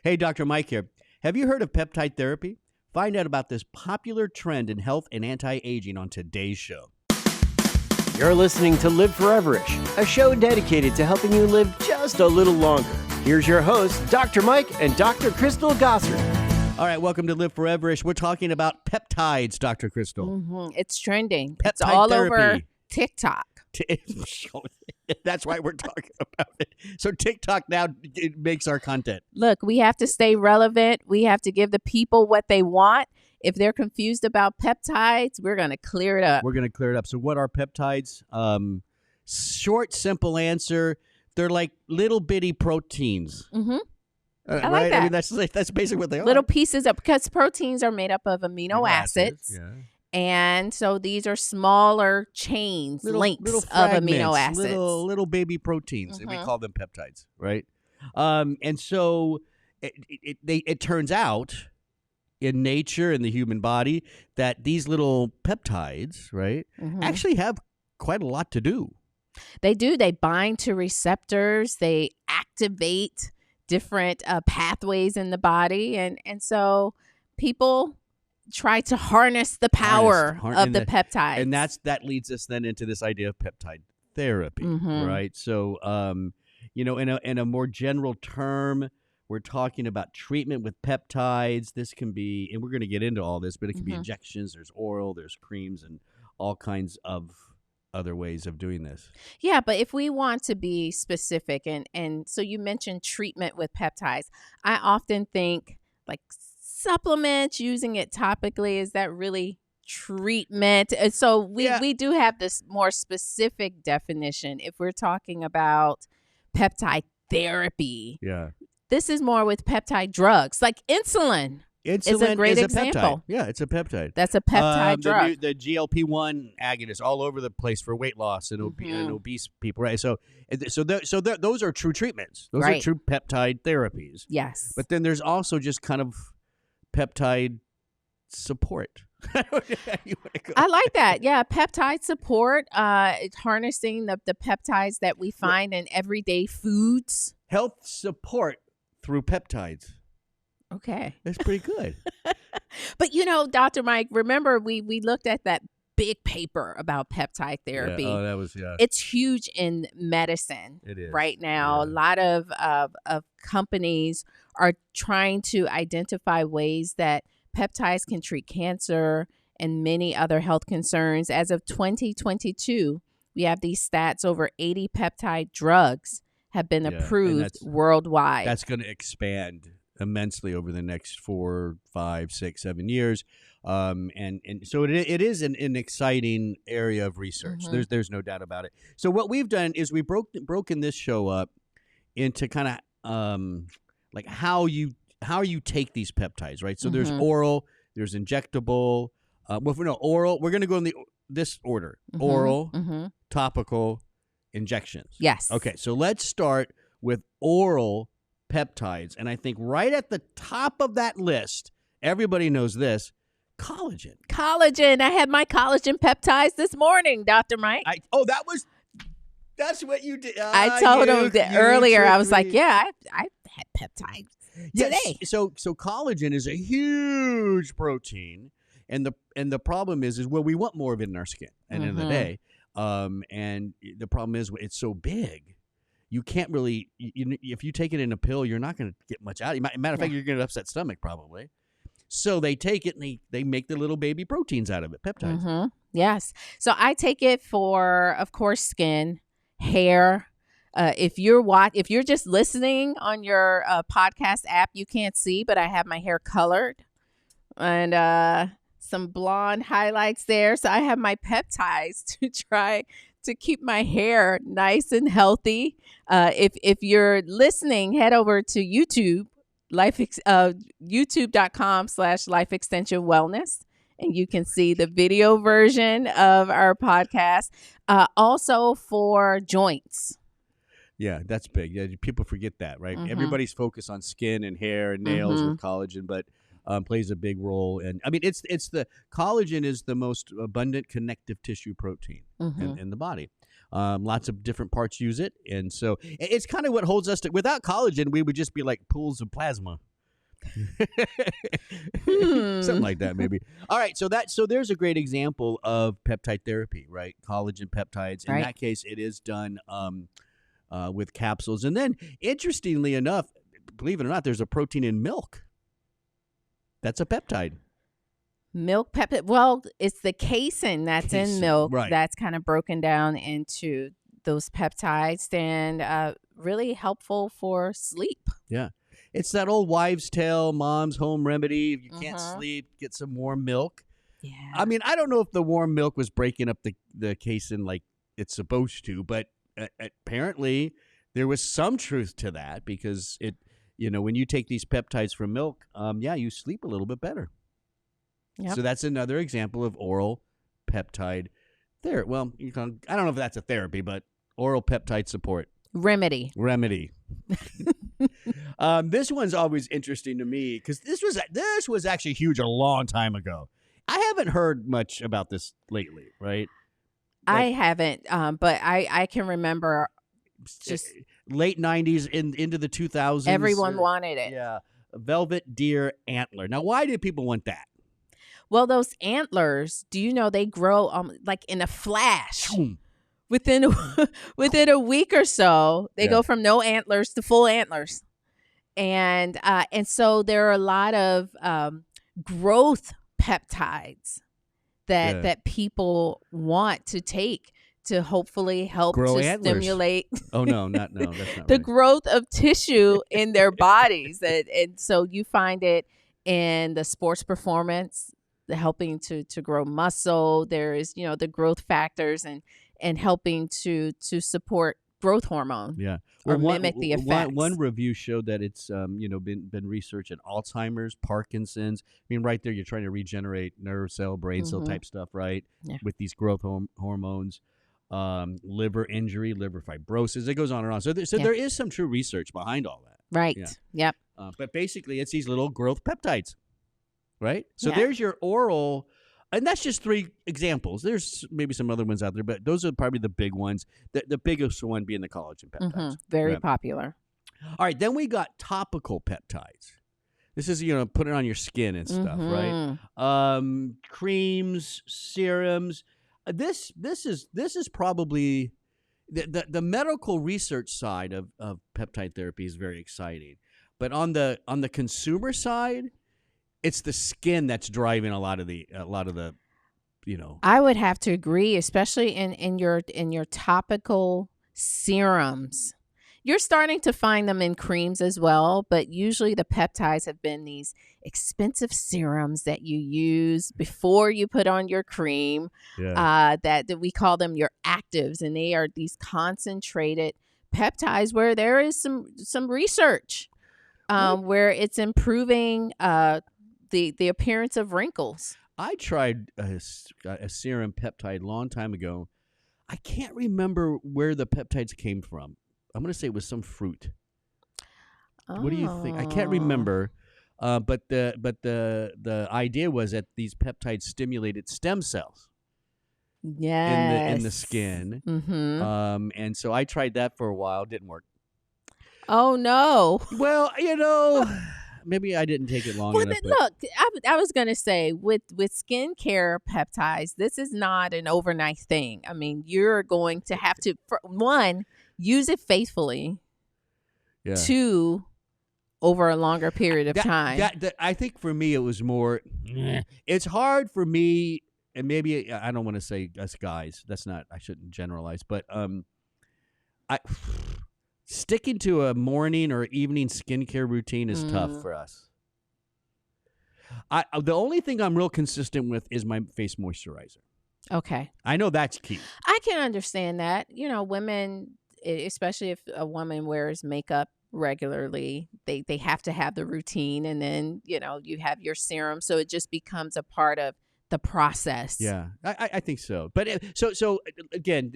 Hey, Dr. Mike here. Have you heard of peptide therapy? Find out about this popular trend in health and anti-aging on today's show. You're listening to Live Foreverish, a show dedicated to helping you live just a little longer. Here's your hosts, Dr. Mike and Dr. Crystal Gossard. All right, welcome to Live Foreverish. We're talking about peptides, Dr. Crystal. It's trending. Peptide it's all therapy. over TikTok. That's why we're talking about it. So TikTok now it makes our content. Look, we have to stay relevant. We have to give the people what they want. If they're confused about peptides, we're going to clear it up. We're going to clear it up. So what are peptides? Short, simple answer. They're like little bitty proteins. Mm-hmm. I like right? that. I mean, that's basically what they are. Little pieces of, because proteins are made up of amino acids. Yeah. And so these are smaller chains, links of amino acids. Little baby proteins. And we call them peptides, right? And so it turns out in nature, in the human body, that these little peptides, right, actually have quite a lot to do. They do. They bind to receptors. They activate different pathways in the body. And so people try to harness the power of the peptides. And that leads us then into this idea of peptide therapy, right? So, in a more general term, we're talking about treatment with peptides. This can be, and we're going to get into all this, but it can be injections, there's oral, there's creams, and all kinds of other ways of doing this. Yeah, but if we want to be specific, and so you mentioned treatment with peptides, I often think like supplements, using it topically, is that really treatment? And so we do have this more specific definition if we're talking about peptide therapy. Yeah. This is more with peptide drugs, like insulin. Insulin is a great is example. Peptide. Yeah, it's a peptide. That's a peptide drug. The GLP-1 agonists all over the place for weight loss and obese people, right? So those are true treatments. Those are true peptide therapies. Yes. But then there's also just kind of peptide support. I like that. Yeah, peptide support. It's harnessing the peptides that we find in everyday foods. Health support through peptides. Okay. That's pretty good. But, Dr. Mike, remember we looked at that big paper about peptide therapy. Yeah. Oh, that was, It's huge in medicine. It is. Right now. Yeah. A lot of companies are trying to identify ways that peptides can treat cancer and many other health concerns. As of 2022, we have these stats: over 80 peptide drugs have been approved worldwide. That's going to expand immensely over the next 4, 5, 6, 7 years. And so it is an exciting area of research. There's no doubt about it. So what we've done is we broken this show up into kind of like how you take these peptides, right? So there's oral, there's injectable. Oral. We're going to go in this order: oral, topical, injections. Yes. Okay. So let's start with oral peptides, and I think right at the top of that list, everybody knows this: collagen. Collagen. I had my collagen peptides this morning, Dr. Mike. That's what you did. I told him that earlier. I was like, yeah, I had peptides today. So collagen is a huge protein, and the problem is we want more of it in our skin at the end of the day. And the problem is it's so big. You can't really, if you take it in a pill, you're not going to get much out. Matter of fact, you're going to upset stomach probably. So they take it and they make the little baby proteins out of it, peptides. Yes. So I take it for, of course, skin, hair. If you're just listening on your podcast app, you can't see, but I have my hair colored and some blonde highlights there. So I have my peptides to try to keep my hair nice and healthy. If you're listening, head over to YouTube, youtube.com/Life Extension Wellness, and you can see the video version of our podcast. Also for joints. Yeah, that's big. Yeah, people forget that, right? Everybody's focused on skin and hair and nails with collagen, but plays a big role. And I mean, it's the collagen is the most abundant connective tissue protein in the body. Lots of different parts use it, and so it's kind of what holds us. Without collagen, we would just be like pools of plasma. Something like that, maybe. All right, so there's a great example of peptide therapy, right? Collagen peptides. In Right. that case, it is done with capsules. And then, interestingly enough, believe it or not, there's a protein in milk. That's a peptide. Milk peptide. Well, it's the casein that's in Casein, milk right. that's kind of broken down into those peptides, and really helpful for sleep. Yeah. It's that old wives' tale, mom's home remedy. If you can't sleep, get some warm milk. Yeah. I mean, I don't know if the warm milk was breaking up the casein like it's supposed to, but apparently there was some truth to that, because when you take these peptides from milk, you sleep a little bit better. Yep. So that's another example of oral peptide therapy. Well, I don't know if that's a therapy, but oral peptide support. Remedy. This one's always interesting to me because this was actually huge a long time ago. I haven't heard much about this lately, right? I haven't, but I can remember just late 90s into the 2000s. everyone wanted it. Yeah. Velvet deer antler. Now, why did people want that? Well, those antlers, do you know they grow like in a flash? Within a week or so, they go from no antlers to full antlers. And so there are a lot of growth peptides that people want to take to hopefully help Grow to antlers. stimulate Oh, no, that's not the right. growth of tissue in their bodies. And so you find it in the sports performance, the helping to grow muscle. There is, the growth factors and helping to support growth hormone. Yeah. Or mimic the effects. One review showed that it's been research in Alzheimer's, Parkinson's. I mean, right there, you're trying to regenerate nerve cell, brain cell type stuff, right? Yeah. With these growth hormones, liver injury, liver fibrosis. It goes on and on. So there is some true research behind all that. Right. Yeah. Yep. But basically, it's these little growth peptides, right? So Yeah. there's your oral. And that's just 3 examples. There's maybe some other ones out there, but those are probably the big ones. The biggest one being the collagen peptides. Very Right. popular. All right, then we got topical peptides. This is, put it on your skin and stuff, right? Creams, serums. This is probably the medical research side of peptide therapy is very exciting. But on the consumer side, it's the skin that's driving a lot of the I would have to agree, especially in your topical serums. You're starting to find them in creams as well, but usually the peptides have been these expensive serums that you use before you put on your cream. That we call them your actives, and they are these concentrated peptides where there is some research where it's improving the appearance of wrinkles. I tried a serum peptide a long time ago. I can't remember where the peptides came from. I'm going to say it was some fruit. What do you think? I can't remember. But the idea was that these peptides stimulated stem cells in the skin. Mm-hmm. And so I tried that for a while. Didn't work. Oh no. Well, maybe I didn't take it long enough. Look, I was going to say with skincare peptides, this is not an overnight thing. I mean, you're going to have to, one, use it faithfully. Yeah. 2, over a longer period of time. I think for me, it was more, it's hard for me, and maybe I don't want to say us guys. I shouldn't generalize, but sticking to a morning or evening skincare routine is tough for us. The only thing I'm real consistent with is my face moisturizer. Okay. I know that's key. I can understand that. Women, especially if a woman wears makeup regularly, they have to have the routine, and then, you have your serum. So it just becomes a part of the process. Yeah, I think so. But so again,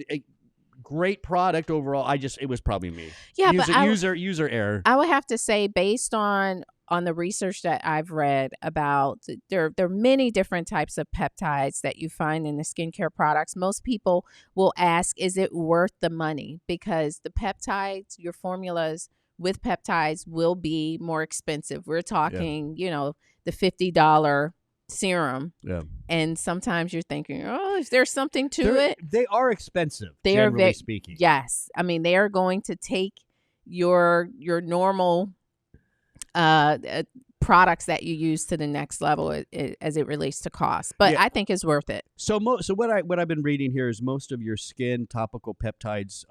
great product overall. It was probably me. Yeah, user error. I would have to say, based on the research that I've read about, there are many different types of peptides that you find in the skincare products. Most people will ask, is it worth the money? Because the peptides, your formulas with peptides will be more expensive. We're talking, the $50 serum. Yeah. And sometimes you're thinking, oh, is there something to it? They are expensive, They are generally speaking. Yes. I mean, they are going to take your normal products that you use to the next level as it relates to cost. But I think it's worth it. So what I've been reading here is most of your skin topical peptides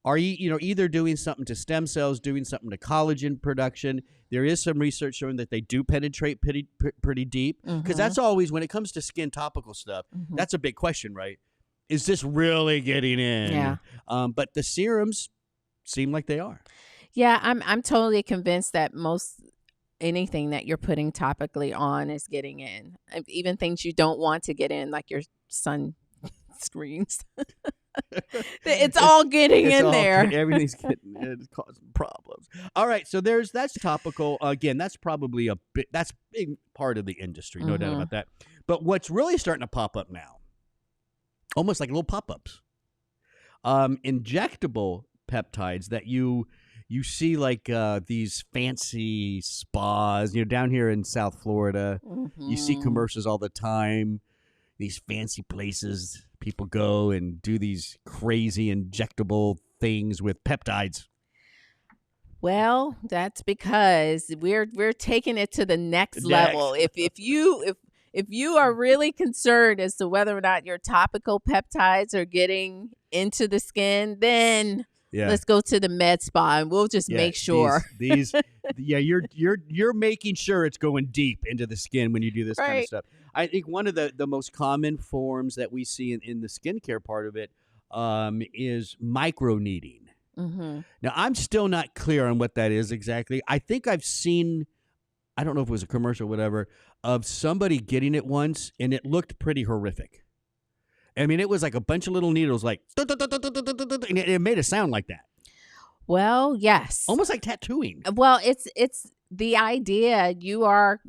are either doing something to stem cells, doing something to collagen production. There is some research showing that they do penetrate pretty deep, because that's always, when it comes to skin topical stuff, that's a big question, right? Is this really getting in? Yeah. But the serums seem like they are. Yeah, I'm totally convinced that anything that you're putting topically on is getting in. Even things you don't want to get in, like your sun screens. It's all getting in there. Everything's getting in. It's causing problems. All right, so that's topical. Again, that's probably that's a big part of the industry, no doubt about that. But what's really starting to pop up now, almost like little pop-ups, injectable peptides that you see, like these fancy spas, down here in South Florida. You see commercials all the time. These fancy places people go and do these crazy injectable things with peptides. Well, that's because we're taking it to the next level. If you are really concerned as to whether or not your topical peptides are getting into the skin, then let's go to the med spa and we'll just make sure. You're making sure it's going deep into the skin when you do this kind of stuff. I think one of the most common forms that we see in the skincare part of it is microneedling. Now, I'm still not clear on what that is exactly. I think I've seen, I don't know if it was a commercial or whatever, of somebody getting it once, and it looked pretty horrific. I mean, it was like a bunch of little needles, like, and it made a sound like that. Well, yes. Almost like tattooing. Well, it's the idea you are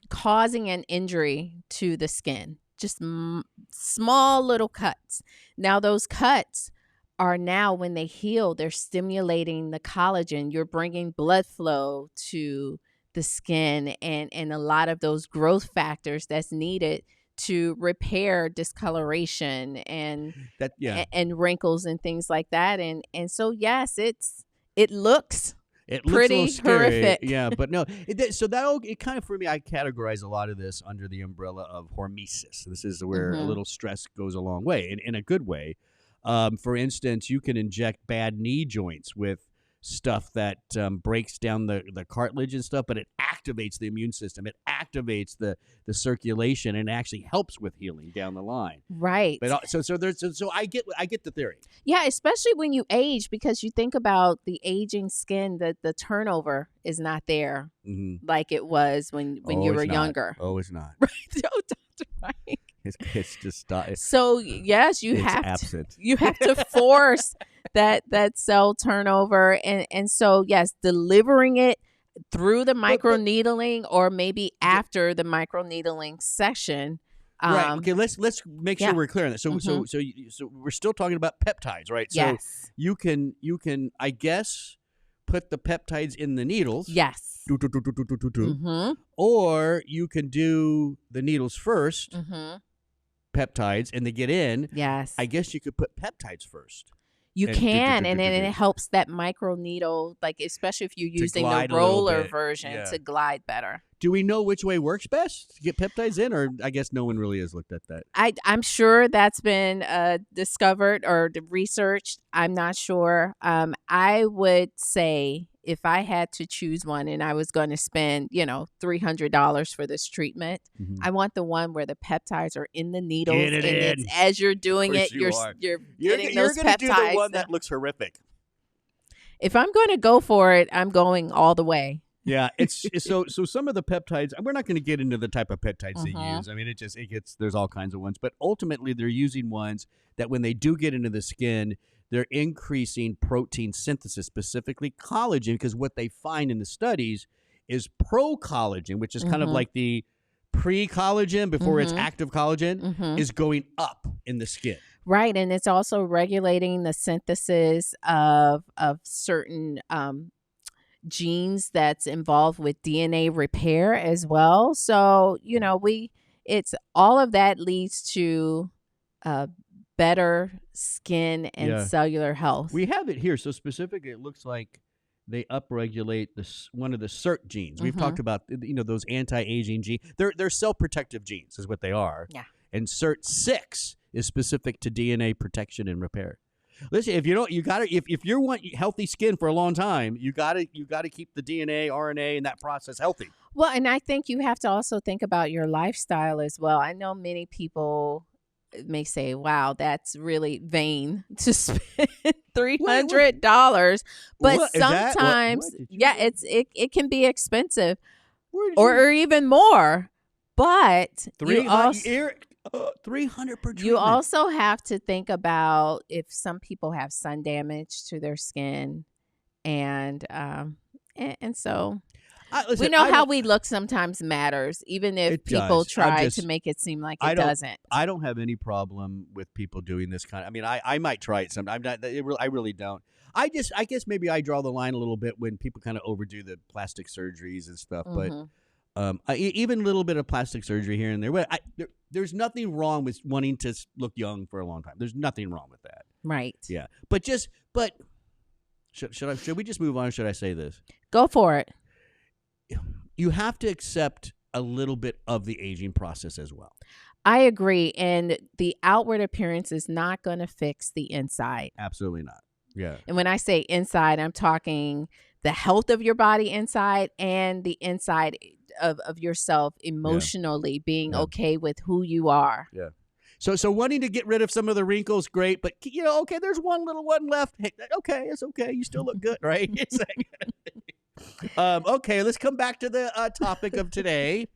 causing an injury to the skin, just small little cuts. Now, those cuts are now, when they heal, they're stimulating the collagen. You're bringing blood flow to the skin and a lot of those growth factors that's needed to repair discoloration and wrinkles and things like that. And so, yes, it looks pretty horrific. Yeah, but no. It kind of, for me, I categorize a lot of this under the umbrella of hormesis. This is where a little stress goes a long way, in a good way. For instance, you can inject bad knee joints with stuff that breaks down the cartilage and stuff, but it activates the immune system. It activates the circulation and actually helps with healing down the line. Right. But so I get the theory. Yeah, especially when you age, because you think about the aging skin, the turnover is not there like it was when you were younger. Oh, it's not. Right. Oh, Dr. Mike. It's just so yes, you have to force that cell turnover, and so yes, delivering it through the microneedling or maybe after the microneedling session. Right. Okay. Let's make sure we're clear on that. So we're still talking about peptides, right? So yes. You can I guess put the peptides in the needles. Yes. Or you can do the needles first. Peptides, and they get in. Yes. I guess you could put peptides first. You can, and then it helps that microneedle, like especially if you're using the roller version, to glide better. Do we know which way works best to get peptides in, or I guess no one really has looked at that? I'm sure that's been discovered or researched. I'm not sure. I would say if I had to choose one and I was going to spend, $300 for this treatment, I want the one where the peptides are in the needles, it's as you're doing it, you're getting those peptides. You're going to do the one that looks horrific. If I'm going to go for it, I'm going all the way. Yeah, it's so some of the peptides, we're not going to get into the type of peptides they use. I mean, there's all kinds of ones, but ultimately they're using ones that when they do get into the skin, they're increasing protein synthesis, specifically collagen, because what they find in the studies is pro-collagen, which is kind of like the pre-collagen before it's active collagen, is going up in the skin. Right, and it's also regulating the synthesis of certain genes that's involved with DNA repair as well. So, it's all of that leads to better skin and Yeah. cellular health. We have it here. So specifically, it looks like they upregulate one of the SERT genes. We've talked about those anti-aging genes. They're cell-protective genes, is what they are. Yeah. And SERT6 is specific to DNA protection and repair. Listen, if you want healthy skin for a long time, you gotta keep the DNA, RNA, and that process healthy. Well, and I think you have to also think about your lifestyle as well. I know many people may say, wow, that's really vain to spend $300. But What is that? sometimes, What did you yeah, it can be expensive Where did or even more. But you also, 300 per treatment. you also have to think about if some people have sun damage to their skin. And so Listen, we know how we look sometimes matters, even if It people does. try to make it seem like it doesn't. I don't have any problem with people doing this kind of. I mean, I might try it sometime. I really don't. I guess maybe I draw the line a little bit when people kind of overdo the plastic surgeries and stuff. But even a little bit of plastic surgery here and there. But there's nothing wrong with wanting to look young for a long time. There's nothing wrong with that. Right. Yeah. But should we just move on? Or should I say this? Go for it. You have to accept a little bit of the aging process as well. I agree. And the outward appearance is not going to fix the inside. Absolutely not. Yeah. And when I say inside, I'm talking the health of your body inside and the inside of yourself emotionally, being okay with who you are. Yeah. So wanting to get rid of some of the wrinkles, great. But, okay, there's one little one left. Hey, okay, it's okay. You still look good, right? It's like, okay, let's come back to the topic of today.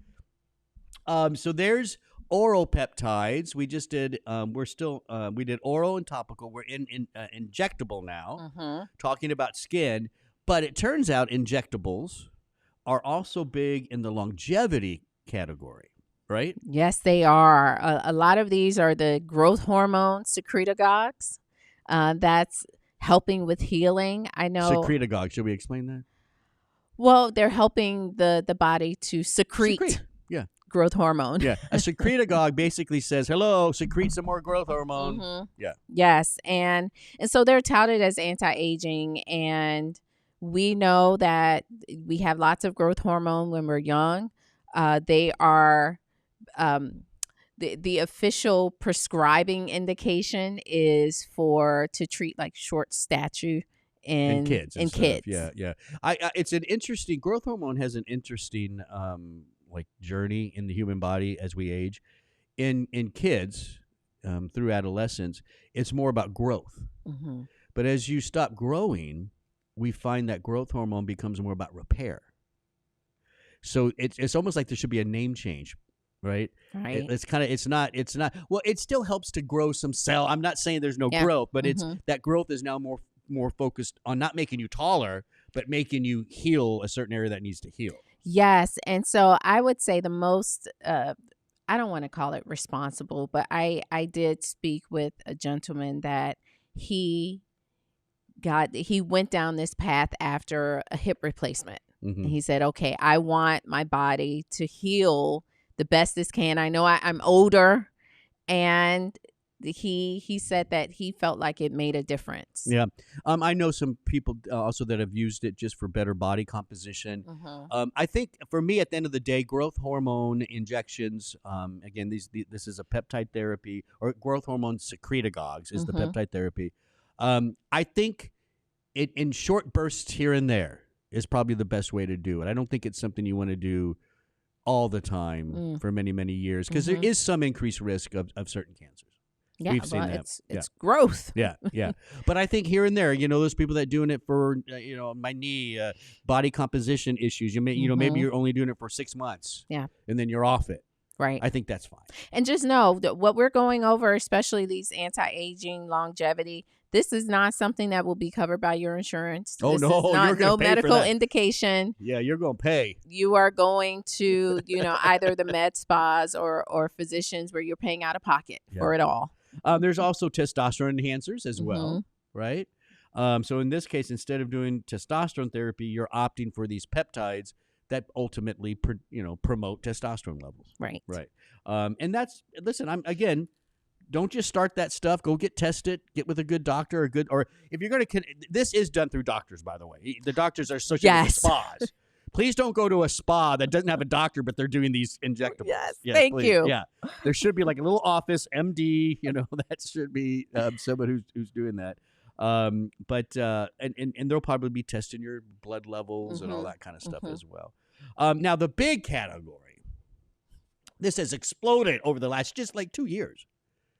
So there's oral peptides. We just did. We did oral and topical. We're in injectable now. Talking about skin, but it turns out injectables are also big in the longevity category, right? Yes, they are. A lot of these are the growth hormone secretagogues. That's helping with healing. I know. Secretagogue. Should we explain that? Well, they're helping the body to secrete. Yeah. Growth hormone. Yeah. A secretagogue basically says, hello, secrete some more growth hormone. Yeah. Yes. And so they're touted as anti-aging. And we know that we have lots of growth hormone when we're young. They are the official prescribing indication is to treat like short stature in kids. Yeah. It's an interesting growth hormone has an interesting journey in the human body as we age. In kids, through adolescence, it's more about growth. But as you stop growing, we find that growth hormone becomes more about repair. So it's almost like there should be a name change, right? Right. It's not. Well, it still helps to grow some cell. I'm not saying there's no growth, but it's that growth is now more focused on not making you taller, but making you heal a certain area that needs to heal. Yes. And so I would say the most, I don't want to call it responsible, but I did speak with a gentleman that he went down this path after a hip replacement. And he said, okay, I want my body to heal the best it can. I know I'm older, and he said that he felt like it made a difference. Yeah. I know some people also that have used it just for better body composition. I think for me, at the end of the day, growth hormone injections, again, this is a peptide therapy, or growth hormone secretagogues is the peptide therapy. I think it in short bursts here and there is probably the best way to do it. I don't think it's something you want to do all the time for many, many years, because there is some increased risk of certain cancers. Yeah, we've seen that. It's growth. Yeah. But I think here and there, those people that doing it for, my knee, body composition issues. Maybe you're only doing it for 6 months. Yeah. And then you're off it. Right. I think that's fine. And just know that what we're going over, especially these anti-aging, longevity, this is not something that will be covered by your insurance. Oh, this no, is not, you're gonna no pay for medical that. indication. Yeah, you're going to pay. You are going to, either the med spas or physicians where you're paying out of pocket for it all. There's also testosterone enhancers as well, right? So in this case, instead of doing testosterone therapy, you're opting for these peptides that ultimately, promote testosterone levels. Right. Right. And listen, don't just start that stuff. Go get tested. Get with a good doctor or if you're going to, this is done through doctors, by the way. The doctors are associated with spas. Please don't go to a spa that doesn't have a doctor, but they're doing these injectables. Yes, thank you. Yeah, there should be like a little office, MD. That should be someone who's doing that. But they'll probably be testing your blood levels and all that kind of stuff as well. Now the big category, this has exploded over the last just like 2 years,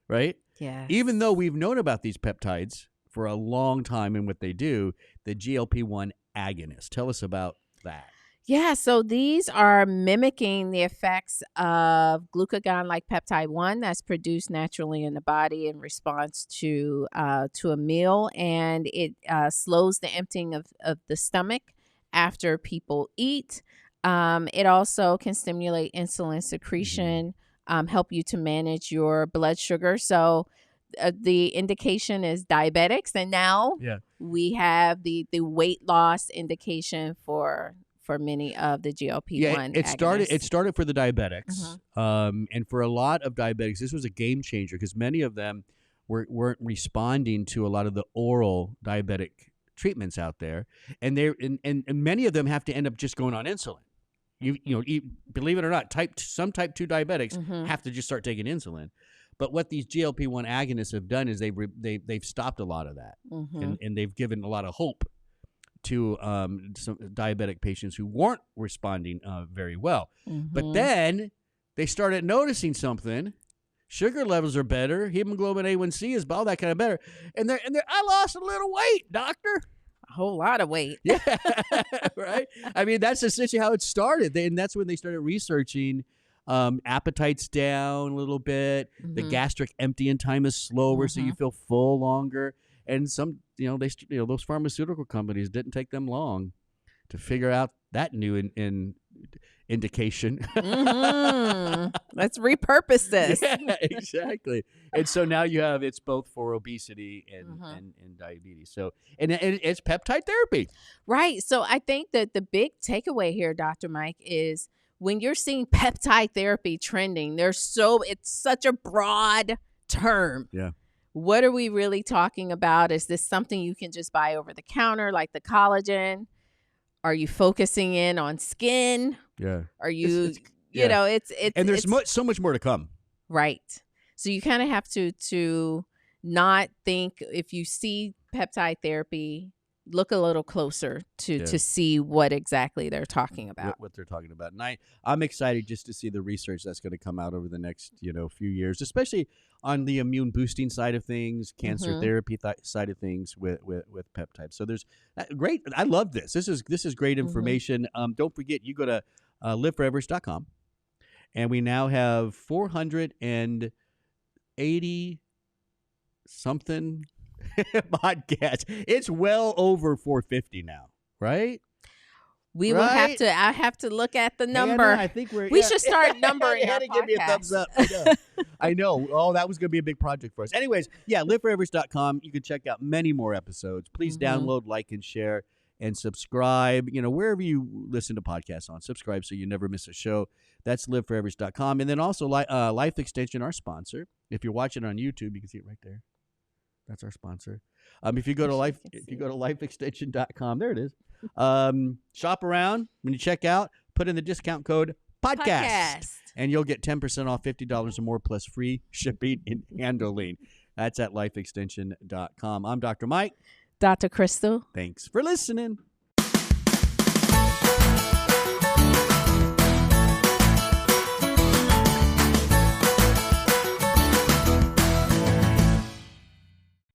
right? Yeah. Even though we've known about these peptides for a long time and what they do, the GLP-1 agonist. Tell us about that. Yeah, so these are mimicking the effects of glucagon-like peptide 1 that's produced naturally in the body in response to a meal, and it slows the emptying of the stomach after people eat. It also can stimulate insulin secretion, help you to manage your blood sugar. So the indication is diabetics, and now we have the weight loss indication for many of the GLP-1 agonists. It started for the diabetics, and for a lot of diabetics, this was a game changer because many of them weren't responding to a lot of the oral diabetic treatments out there, and many of them have to end up just going on insulin. Believe it or not, some type 2 diabetics have to just start taking insulin. But what these GLP-1 agonists have done is they've stopped a lot of that, and they've given a lot of hope to some diabetic patients who weren't responding very well. But then they started noticing something. Sugar levels are better. Hemoglobin A1C is all that kind of better. And I lost a little weight, doctor. A whole lot of weight. Yeah, right? I mean, that's essentially how it started. And that's when they started researching appetite's down a little bit. The gastric emptying time is slower, so you feel full longer. And some, those pharmaceutical companies didn't take them long to figure out that new indication. Let's repurpose this. Yeah, exactly. And so now it's both for obesity and diabetes. So and it's peptide therapy. Right. So I think that the big takeaway here, Dr. Mike, is when you're seeing peptide therapy trending, it's such a broad term. Yeah. What are we really talking about? Is this something you can just buy over the counter, like the collagen? Are you focusing in on skin? Yeah. Are you, it's and there's so much more to come. Right. So you kind of have to not think, if you see peptide therapy, look a little closer to see what exactly they're talking about. What they're talking about. And I'm excited just to see the research that's going to come out over the next, few years, especially on the immune boosting side of things, cancer therapy side of things with peptides. So there's great. I love this. This is great information. Don't forget, you go to liveforeverish.com, and we now have 480 something podcast. It's well over 450 now, right? We will have to. I have to look at the number. Hannah, I think we should start numbering. Hannah, give me a thumbs up. I know. Oh, that was going to be a big project for us. Anyways, liveforeverish.com. You can check out many more episodes. Please download, like, and share, and subscribe. Wherever you listen to podcasts on, subscribe so you never miss a show. That's liveforeverish.com. And then also Life Extension, our sponsor. If you're watching on YouTube, you can see it right there. That's our sponsor. If you go to lifeextension.com, there it is. Shop around. When you check out, put in the discount code podcast. And you'll get 10% off $50 or more plus free shipping and handling. That's at lifeextension.com. I'm Dr. Mike. Dr. Crystal. Thanks for listening.